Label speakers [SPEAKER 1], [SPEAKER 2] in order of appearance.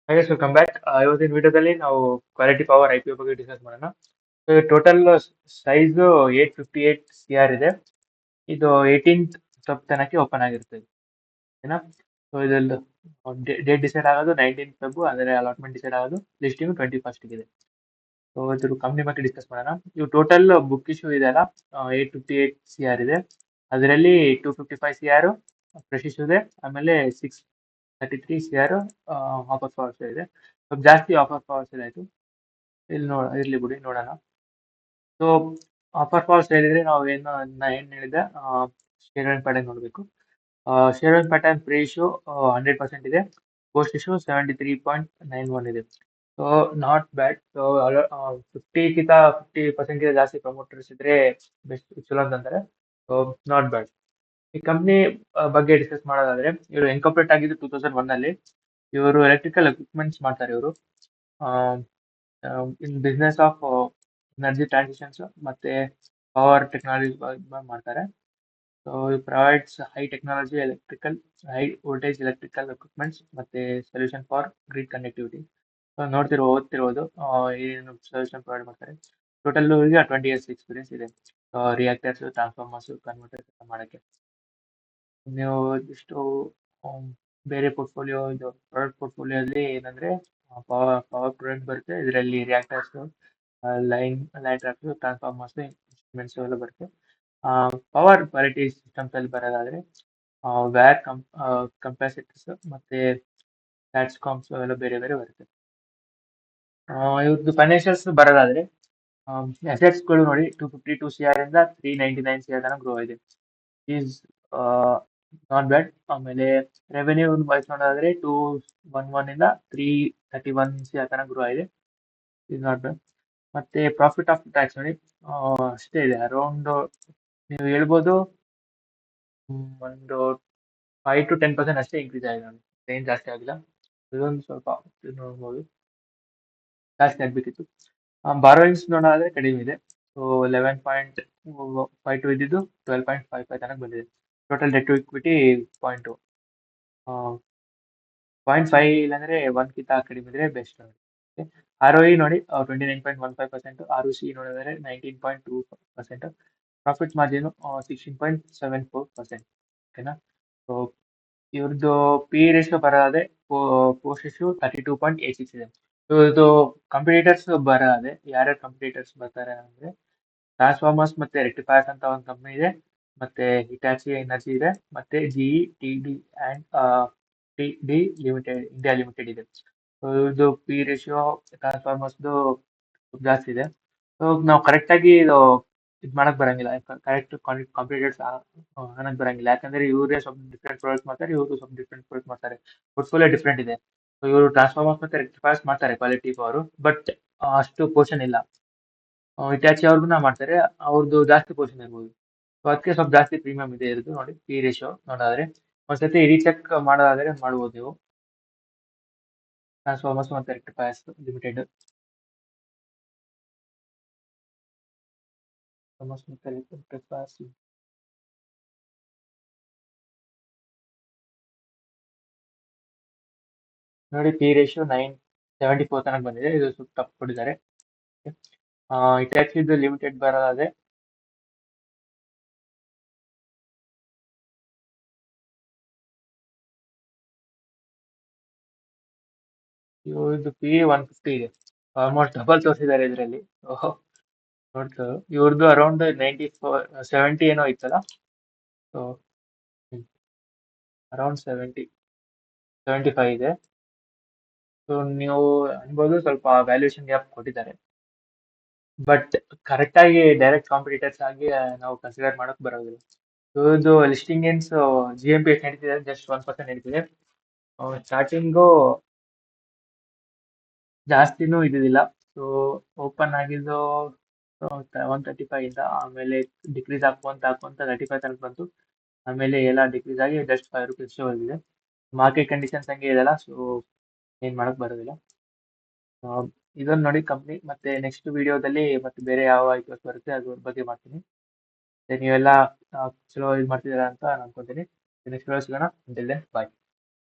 [SPEAKER 1] ಹಾಗೆ welcome back. ಇವತ್ತಿನ ವಿಡಿಯೋದಲ್ಲಿ ನಾವು quality power I P O ಬಗ್ಗೆ ಡಿಸ್ಕಸ್ ಮಾಡೋಣ. ಟೋಟಲ್ ಸೈಜ್ 858 CR ಇದೆ. ಇದು 18th ಸಬ್ ತನಕ ಓಪನ್ ಆಗಿರ್ತದೆ. ಓಕೆನಾ? ಸೊ ಇದ್ರದ್ದು ಡೇಟ್ ಡಿಸೈಡ್ ಆಗೋದು 19th ಫೆಬ್, ಅಂದರೆ ಅಲಾಟ್ಮೆಂಟ್ ಡಿಸೈಡ್ ಆಗೋದು, ಲಿಸ್ಟಿಂಗ್ 21st ಇದೆ. ಸೊ ಇದ್ರ ಕಂಪ್ನಿ ಬಗ್ಗೆ ಡಿಸ್ಕಸ್ ಮಾಡೋಣ. ಇವು ಟೋಟಲ್ ಬುಕ್ ಇಶ್ಯೂ ಇದೆ ಅಲ್ಲ, 858 CR ಇದೆ. ಅದರಲ್ಲಿ 255 CR ಫ್ರೆಶ್ ಇಶ್ಯೂ ಇದೆ. ಆಮೇಲೆ 633 CR ಆಫರ್ ಪವರ್ ಸೇಲ್ ಇದೆ. ಸ್ವಲ್ಪ ಜಾಸ್ತಿ ಆಫರ್ ಪವರ್ ಸೇಲ್ ಆಯಿತು. ಇರ್ಲಿ ಬಿಡಿ, ನೋಡೋಣ. ಸೊ ಆಫರ್ ಪವರ್ ಸೇಲ್ ಇದ್ರೆ ನಾವು ಏನು ಹೇಳಿದೆ, ಶೇರ್ ಹೋಲ್ಡಿಂಗ್ ಪ್ಯಾಟರ್ನ್ ನೋಡಬೇಕು. Share holding pattern pre issue 100% ಇದೆ. ಪೋಸ್ಟ್ ಇಶ್ಯೂ 73.91 ಇದೆ. So not bad. ಸೊ 50% ಜಾಸ್ತಿ ಪ್ರಮೋಟರ್ಸ್ ಇದ್ರೆ ಬೆಸ್ಟ್, ಚಲೋ ಅಂತಂತಾರೆ. So not bad. ಈ ಕಂಪ್ನಿ ಬಗ್ಗೆ ಡಿಸ್ಕಸ್ ಮಾಡೋದಾದ್ರೆ, ಇವರು ಇನ್ಕಾರ್ಪೊರೇಟ್ ಆಗಿದ್ದು 2001 ಅಲ್ಲಿ. ಇವರು ಎಲೆಕ್ಟ್ರಿಕಲ್ ಎಕ್ವಿಪ್ಮೆಂಟ್ಸ್ ಮಾಡ್ತಾರೆ. ಇವರು in business of energy transitions ಮತ್ತೆ ಪವರ್ ಟೆಕ್ನಾಲಜಿ ಮಾಡ್ತಾರೆ. So provides high technology electrical, high voltage electrical equipments ಮತ್ತೆ ಸೊಲ್ಯೂಷನ್ ಫಾರ್ ಗ್ರಿಡ್ ಕನೆಕ್ಟಿವಿಟಿ. ಓದ್ತಿರೋದು ಏನು ಸೊಲ್ಯೂಷನ್ ಪ್ರೊವೈಡ್ ಮಾಡ್ತಾರೆ. ಟೋಟಲ್ ಇವರಿಗೆ 20 years ಎಕ್ಸ್ಪೀರಿಯನ್ಸ್ ಇದೆ ರಿಯಾಕ್ಟರ್ಸ್, ಟ್ರಾನ್ಸ್ಫಾರ್ಮರ್ಸ್, ಕನ್ವರ್ಟರ್ಸ್ ಮಾಡೋಕ್ಕೆ. ನೀವು ಇಷ್ಟು ಬೇರೆ ಪೋರ್ಟ್ಫೋಲಿಯೋ, ಇದು ಪ್ರಾಡಕ್ಟ್ ಪೋರ್ಟ್ಫೋಲಿಯೋದಲ್ಲಿ ಏನಂದ್ರೆ ಪವರ್ ಪ್ರಾಡಕ್ಟ್ ಬರುತ್ತೆ. ಇದರಲ್ಲಿ reactors, line traps, transformers, instruments ಎಲ್ಲ ಬರುತ್ತೆ. ಪವರ್ ಕ್ವಾಲಿಟಿ ಸಿಸ್ಟಮ್ಸ್ ಅಲ್ಲಿ ಬರೋದಾದ್ರೆ ವ್ಯಾರ್ ಕಂಪ್ಯಾಸಿಟರ್ಸ್ ಮತ್ತೆ ಟ್ರಾನ್ಸ್ಕಾಮ್ಸ್ ಎಲ್ಲ ಬೇರೆ ಬೇರೆ ಬರುತ್ತೆ. ಇವ್ರದ್ದು ಫೈನಾನ್ಷಿಯಲ್ಸ್ ಬರೋದಾದ್ರೆ ಅಸೆಟ್ಸ್ಗಳು ನೋಡಿ 252 CR ಇಂದ 399 CR ತನಕ ಗ್ರೋ ಇದೆ. Is not bad. ಆಮೇಲೆ ರೆವೆನ್ಯೂ ವೈಸ್ ನೋಡೋದಾದ್ರೆ 211 ಇಂದ 331 CR ತನಕ ಗ್ರೋ ಇದೆ. Is not bad. ಮತ್ತೆ ಪ್ರಾಫಿಟ್ ಆಫ್ಟರ್ ಟ್ಯಾಕ್ಸ್ ನೋಡಿ ಅಷ್ಟೇ ಇದೆ. ಅರೌಂಡ್ ನೀವು ಹೇಳ್ಬೋದು ಒಂದು 5 to 10% ಅಷ್ಟೇ ಇನ್ಕ್ರೀಸ್ ಆಗಿದೆ ನೋಡಿ, ಏನು ಜಾಸ್ತಿ ಆಗಿಲ್ಲ. ಇದೊಂದು ಸ್ವಲ್ಪ ನೋಡ್ಬೋದು, ಜಾಸ್ತಿ ಆಗಬೇಕಿತ್ತು. ಬಾರೋಯಿಂಗ್ಸ್ ನೋಡೋದಾದ್ರೆ ಕಡಿಮೆ ಇದೆ. ಸೊ 11.52 ಇದ್ದಿದ್ದು 12.55 ತನಕ ಬಂದಿದೆ. ಟೋಟಲ್ ಡೆಟ್ ಟು ಇಕ್ವಿಟಿ 0.5 ಇಲ್ಲಾಂದ್ರೆ 1ಕ್ಕಿಂತ ಕಡಿಮೆ ಇದ್ರೆ ಬೆಸ್ಟ್ ನೋಡಿ. ROE ನೋಡಿ 29.15%, ROC ನೋಡಿದ್ರೆ 19.2%, ಪ್ರಾಫಿಟ್ ಮಾರ್ಜಿನ್ 16.74%. ಓಕೆನಾ? ಸೊ ಇವ್ರದ್ದು ಪಿ ರೇಷಿಯೋ ಬರೋದಾದ್ರೆ ಪೋಸ್ಟ್ ಇಶ್ಯೂ 32.86 ಇದೆ. ಸೊ ಇದು ಕಂಪಿಟೇಟರ್ಸ್ ಬರೋದಾದ್ರೆ ಯಾರ್ಯಾರು ಕಂಪಿಟೇಟರ್ಸ್ ಬರ್ತಾರೆ ಅಂದ್ರೆ ಟ್ರಾನ್ಸ್ಫಾರ್ಮರ್ಸ್ ಮತ್ತೆ ರೆಕ್ಟಿಫೈರ್ಸ್ ಅಂತ ಒಂದು ಕಂಪ್ನಿ ಇದೆ, ಮತ್ತೆ ಹಿಟಾಚಿ ಎನರ್ಜಿ ಇದೆ, ಮತ್ತೆ GE TD and TD limited India limited ಇದೆ. ಸೊ ಇದು ಪಿ ರೇಷಿಯೋ ಟ್ರಾನ್ಸ್ಫಾರ್ಮರ್ಸ್ದು ಜಾಸ್ತಿ ಇದೆ. ಸೊ ನಾವು ಕರೆಕ್ಟಾಗಿ ಇದು ಮಾಡಕ್ ಬರಂಗಿಲ್ಲ, ಕರೆಕ್ಟ್ ಕಾಂಪಿಟೇಟರ್ಸ್ ಅನ್ನಕ್ ಬರಂಗಿಲ್ಲ. ಯಾಕಂದ್ರೆ ಇವರೇ ಸ್ವಲ್ಪ ಡಿಫ್ರೆಂಟ್ ಪ್ರಾಡಕ್ಟ್ ಮಾಡ್ತಾರೆ, ಇವರು ಸ್ವಲ್ಪ ಡಿಫ್ರೆಂಟ್ ಪ್ರಾಡಕ್ಟ್ ಮಾಡ್ತಾರೆ. ಪೋರ್ಟ್ಫೋಲಿಯೋ ಡಿಫ್ರೆಂಟ್ ಇದೆ. ಸೊ ಇವರು ಟ್ರಾನ್ಸ್ಫಾರ್ಮರ್ಸ್ ಮತ್ತೆ ರೆಕ್ಟಿಫೈರ್ಸ್ ಮಾಡ್ತಾರೆ ಕ್ವಾಲಿಟಿ ಪವರ್, ಬಟ್ ಅಷ್ಟು ಪೋರ್ಷನ್ ಇಲ್ಲ. ಹಿಟಾಚಿ ಅವ್ರಿಗೂ ಮಾಡ್ತಾರೆ, ಅವ್ರದ್ದು ಜಾಸ್ತಿ ಪೋರ್ಷನ್ ಇರ್ಬೋದು. ಸೊ ಅದಕ್ಕೆ ಸ್ವಲ್ಪ ಜಾಸ್ತಿ ಪ್ರೀಮಿಯಂ ಇದೆ ಇರೋದು ನೋಡಿ. ಪಿ ರೇಷಿಯೋ ನೋಡೋದಾದ್ರೆ ಒಂದ್ಸತಿ ರೀಚೆಕ್ ಮಾಡೋದಾದ್ರೆ ಮಾಡ್ಬೋದು ನೀವು. ಟ್ರಾನ್ಸ್ಫಾರ್ಮರ್ಸ್ ಮತ್ತೆ ರೆಕ್ಟಿಫೈರ್ಸ್ ಲಿಮಿಟೆಡ್, ಮತ್ತೆ ರೆಕ್ಟಿಫೈರ್ಸ್ ನೋಡಿ. ಪಿ ರೇಷಿಯೋ 974 ತನಕ ಬಂದಿದೆ. ಇದು ಸ್ವಲ್ಪ ತಪ್ಪು ಕೊಟ್ಟಿದ್ದಾರೆ. ಹಿಟಾಚಿದು ಲಿಮಿಟೆಡ್ ಬರೋದಾದ್ರೆ ಇವ್ರದ್ದು ಪಿ 150 ಇದೆ. ಆಲ್ಮೋಸ್ಟ್ ಡಬಲ್ ತೋರಿಸಿದ್ದಾರೆ ಇದರಲ್ಲಿ. ನೋಡ್ತಾ ಇವ್ರದ್ದು ಅರೌಂಡ್ 70 ಏನೋ ಇತ್ತಲ್ಲ. ಸೊ ಅರೌಂಡ್ 75 ಇದೆ. ಸೊ ನೀವು ಅನ್ಬೋದು ಸ್ವಲ್ಪ ವ್ಯಾಲ್ಯೂಯೇಷನ್ ಗ್ಯಾಪ್ ಕೊಟ್ಟಿದ್ದಾರೆ, ಬಟ್ ಕರೆಕ್ಟ್ ಆಗಿ ಡೈರೆಕ್ಟ್ ಕಾಂಪಿಟೇಟರ್ಸ್ ಆಗಿ ನಾವು ಕನ್ಸಿಡರ್ ಮಾಡಕ್ ಬರೋದಿಲ್ಲ. ಇವ್ರದ್ದು ಲಿಸ್ಟಿಂಗ್ ಏನ್ಸ್ GMP ಎಷ್ಟು ನಡೀತಿದೆ, ಜಸ್ಟ್ 1% ನಡೀತಿದೆ. ಸ್ಟಾರ್ಟಿಂಗು ಜಾಸ್ತಿನೂ ಇದ್ದಿದ್ದಿಲ್ಲ. ಸೊ ಓಪನ್ ಆಗಿದ್ದು 135 ಇಂದ, ಆಮೇಲೆ ಡಿಕ್ರೀಸ್ ಹಾಕೊಂತ 35 ತನಕ ಬಂತು. ಆಮೇಲೆ ಎಲ್ಲ ಡಿಕ್ರೀಸ್ ಆಗಿ ಜಸ್ಟ್ 5 rupees ಹೋಗಿದೆ. ಮಾರ್ಕೆಟ್ ಕಂಡೀಷನ್ಸ್ ಹಂಗೆ ಇದೆಲ್ಲ, ಸೊ ಏನ್ ಮಾಡಕ್ ಬರೋದಿಲ್ಲ. ಇದನ್ನ ನೋಡಿ ಕಂಪ್ನಿ. ಮತ್ತೆ ನೆಕ್ಸ್ಟ್ ವಿಡಿಯೋದಲ್ಲಿ ಮತ್ತೆ ಬೇರೆ ಯಾವ ಐಟಮ್ಸ್ ಬರುತ್ತೆ ಅದ್ರ ಬಗ್ಗೆ ಮಾಡ್ತೀನಿ. ನೀವೆಲ್ಲ ಚಲೋ ಇದು ಮಾಡ್ತಿದ್ದೀರಾ ಅಂತ ಅನ್ಕೊಂತೀನಿ. ನೆಕ್ಸ್ಟ್ ವಿಡಿಯೋ ಸಿಗೋಣ. ಬಾಯ್.